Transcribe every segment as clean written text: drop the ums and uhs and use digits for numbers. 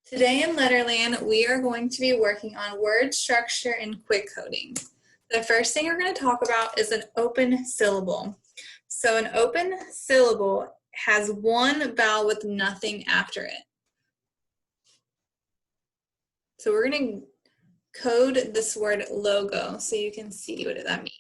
Today in Letterland, we are going to be working on word structure and quick coding. The first thing we're going to talk about is an open syllable. So an open syllable has one vowel with nothing after it. So we're going to code this word logo so you can see what that means.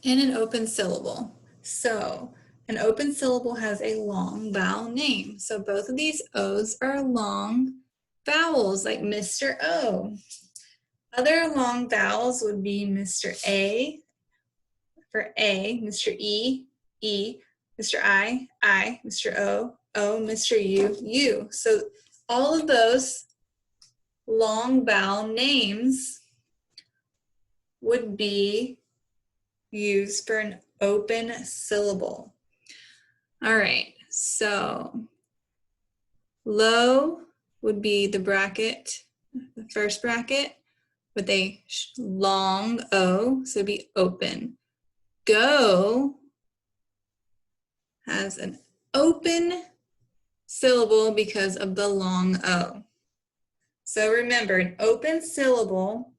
In an open syllable. So an open syllable has a long vowel name. So both of these O's are long vowels, like Mr. O. Other long vowels would be Mr. A for A, Mr. E, E, Mr. I, Mr. O, Mr. U, U. So all of those long vowel names would be used for an open syllable. All right, so low would be the bracket, the first bracket with a long O, so it'd be open. Go has an open syllable because of the long O. So remember, an open syllable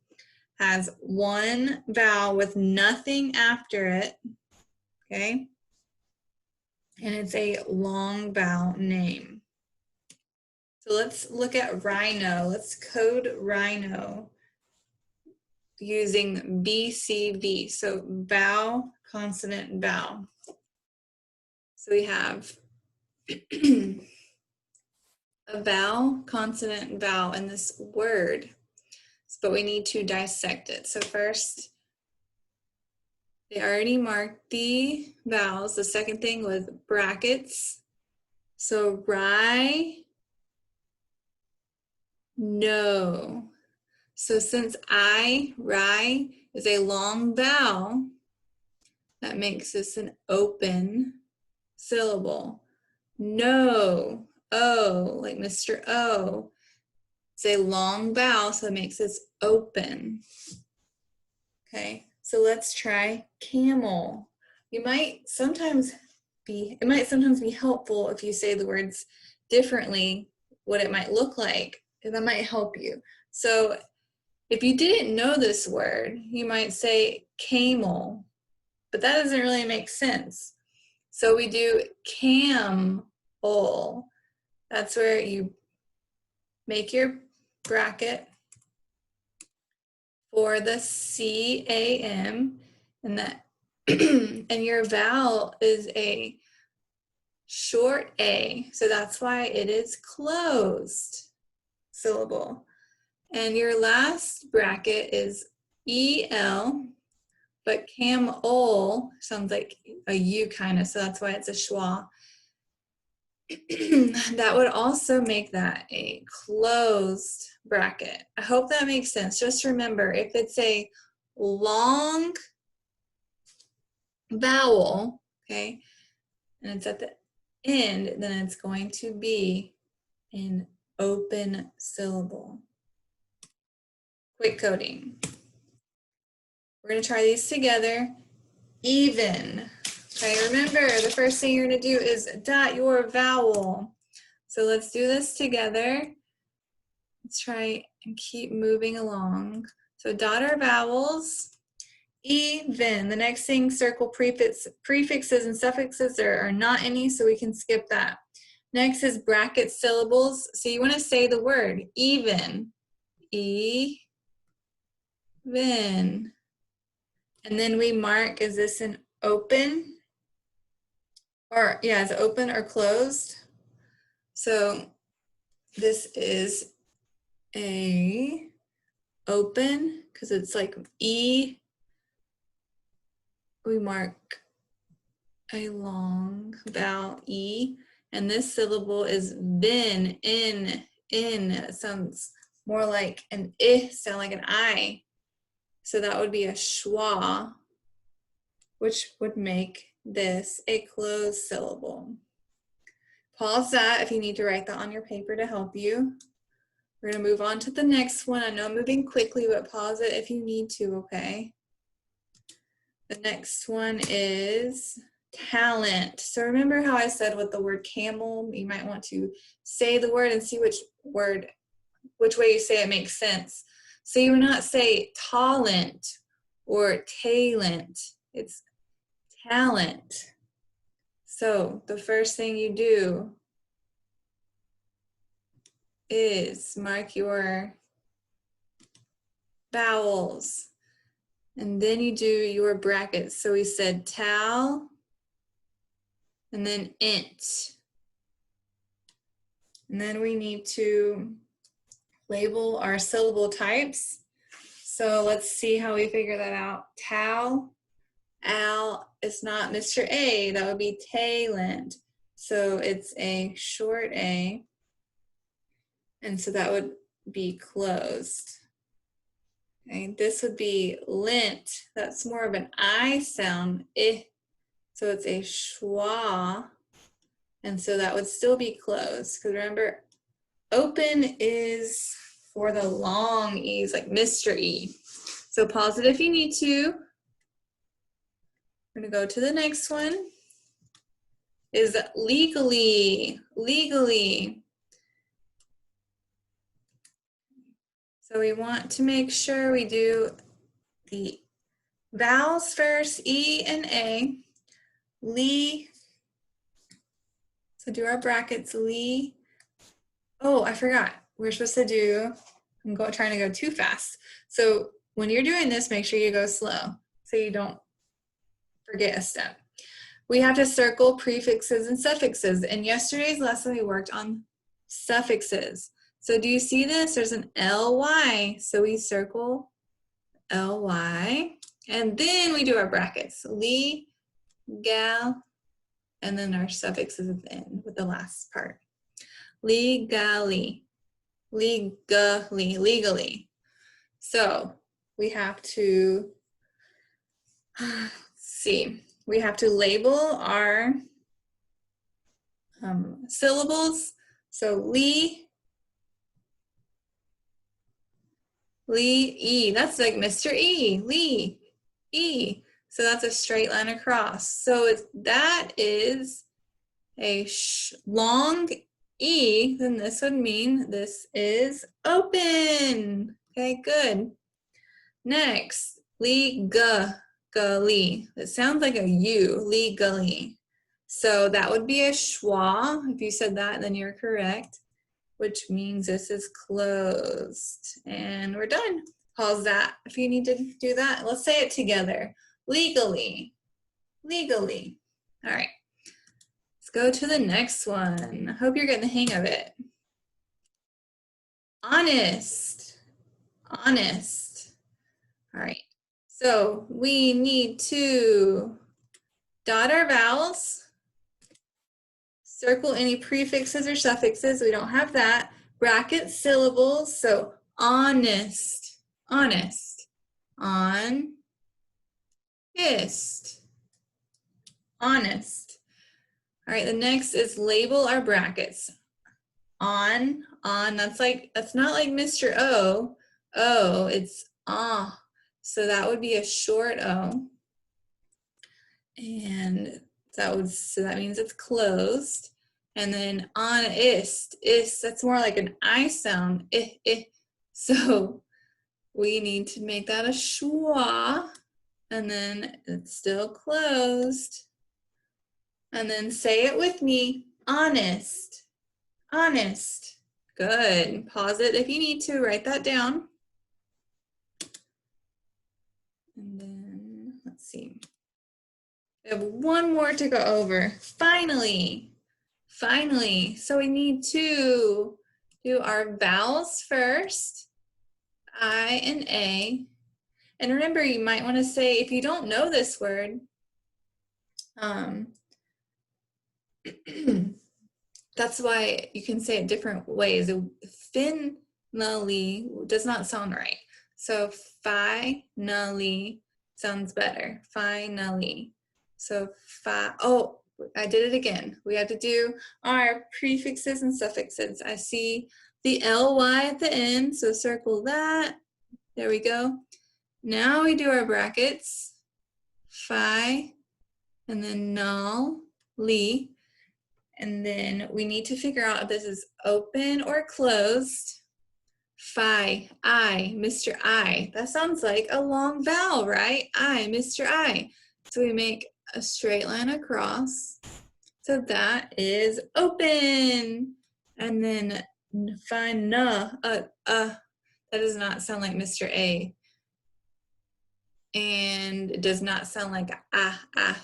has one vowel with nothing after it, okay? And it's a long vowel name. So let's look at rhino. Let's code rhino using BCV. So vowel, consonant, vowel. So we have a vowel, consonant, vowel in this word, but we need to dissect it. So first, they already marked the vowels. The second thing was brackets. So no. So since ri is a long vowel, that makes this an open syllable. No, O, like Mr. O. It's a long vowel, so it makes this open. Okay, so let's try camel. It might sometimes be helpful if you say the words differently, what it might look like, and that might help you. So if you didn't know this word, you might say camel, but that doesn't really make sense. So we do camel. That's where you make your bracket for the CAM, and that and your vowel is a short A, so that's why it is closed syllable. And your last bracket is EL, but camel sounds like a U kind of, so that's why it's a schwa. That would also make that a closed bracket. I hope that makes sense. Just remember, if it's a long vowel, okay, and it's at the end, then it's going to be an open syllable. Quick coding. We're going to try these together. Even. Okay, remember, the first thing you're going to do is dot your vowel. So let's do this together. Let's try and keep moving along. So dot our vowels. Even. The next thing, circle prefixes and suffixes. There are not any, so we can skip that. Next is bracket syllables. So you want to say the word even. Even. And then we mark, is this an open? Or, yeah, is it open or closed? So this is a open, because it's like E. We mark a long vowel E. And this syllable is bin, in. It sounds more like an I, sound like an I. So that would be a schwa, which would make this a closed syllable. Pause that if you need to write that on your paper to help you. We're going to move on to the next one. I know I'm moving quickly, but pause it if you need to, okay? The next one is talent. So remember how I said with the word camel, you might want to say the word and see which way you say it makes sense. So you would not say talent or talent. It's talent. So the first thing you do is mark your vowels. And then you do your brackets. So we said tal, and then int. And then we need to label our syllable types. So let's see how we figure that out. Tal, al, it's not Mr. A, that would be talent. So it's a short A, and so that would be closed. Okay, this would be lint, that's more of an I sound, eh. So it's a schwa, and so that would still be closed, because remember, open is for the long E's, like Mr. E. So pause it if you need to. We're gonna go to the next one, is legally, legally. So we want to make sure we do the vowels first, E and A, le. So do our brackets, le. Oh, I forgot. We're supposed to do, trying to go too fast. So when you're doing this, make sure you go slow so you don't forget a step. We have to circle prefixes and suffixes. In yesterday's lesson, we worked on suffixes. So do you see this? There's an ly. So we circle ly. And then we do our brackets. Le, gal, and then our suffixes at the end with the last part. Legally, legally, legally. So we have to see. We have to label our syllables. So E, that's like Mr. E, Lee, E. So that's a straight line across. So that is a long E, then this would mean this is open. Okay, good. Next, legally. It sounds like a U, legally. So that would be a schwa. If you said that, then you're correct, which means this is closed. And we're done. Pause that if you need to do that. Let's say it together. Legally, legally. All right, let's go to the next one. I hope you're getting the hang of it. Honest, honest. All right, so we need to dot our vowels, circle any prefixes or suffixes, we don't have that, bracket syllables, so honest, honest, honest, honest. All right, the next is label our brackets. On, that's not like Mr. O, it's ah. So that would be a short O. And that means it's closed. And then honest, that's more like an I sound, So we need to make that a schwa, and then it's still closed. And then say it with me, honest, honest. Good. Pause it if you need to, write that down. And then let's see. We have one more to go over. Finally. So we need to do our vowels first, I and A. And remember, you might want to say, if you don't know this word, that's why you can say it different ways. Finally does not sound right. So finally sounds better. Finally. So oh, I did it again. We have to do our prefixes and suffixes. I see the ly at the end, so circle that. There we go. Now we do our brackets. Fi, and then null, ly. And then we need to figure out if this is open or closed. Phi, I, Mr. I. That sounds like a long vowel, right? I, Mr. I. So we make a straight line across. So that is open. And then phi, na, that does not sound like Mr. A. And it does not sound like a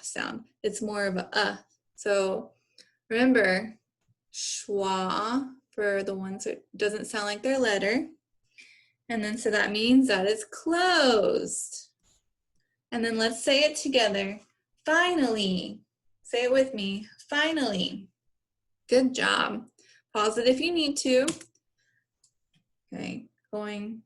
sound. It's more of a. So remember, schwa for the ones that doesn't sound like their letter. And then so that means that it's closed. And then let's say it together. Finally. Say it with me. Finally. Good job. Pause it if you need to. Okay, going.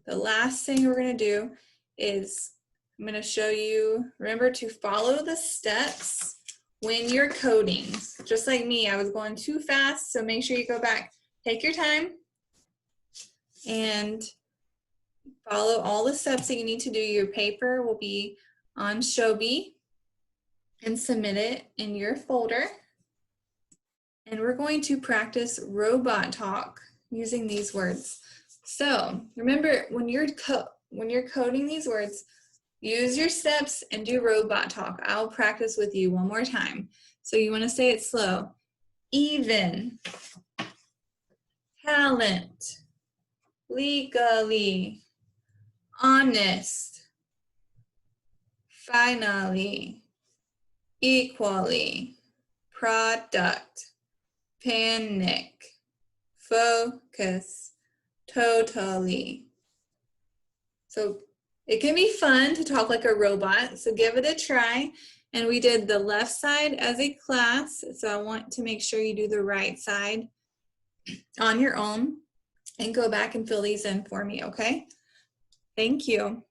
The last thing we're going to do is I'm going to show you, remember to follow the steps when you're coding. Just like me, I was going too fast, so make sure you go back. Take your time and follow all the steps that you need to do. Your paper will be on Shobi and submit it in your folder. And we're going to practice robot talk using these words. So remember, when you're coding these words, use your steps and do robot talk. I'll practice with you one more time. So you want to say it slow. Even, talent, legally, honest, finally, equally, product, panic, focus, totally. So it can be fun to talk like a robot, so give it a try. And we did the left side as a class, so I want to make sure you do the right side on your own and go back and fill these in for me, okay? Thank you.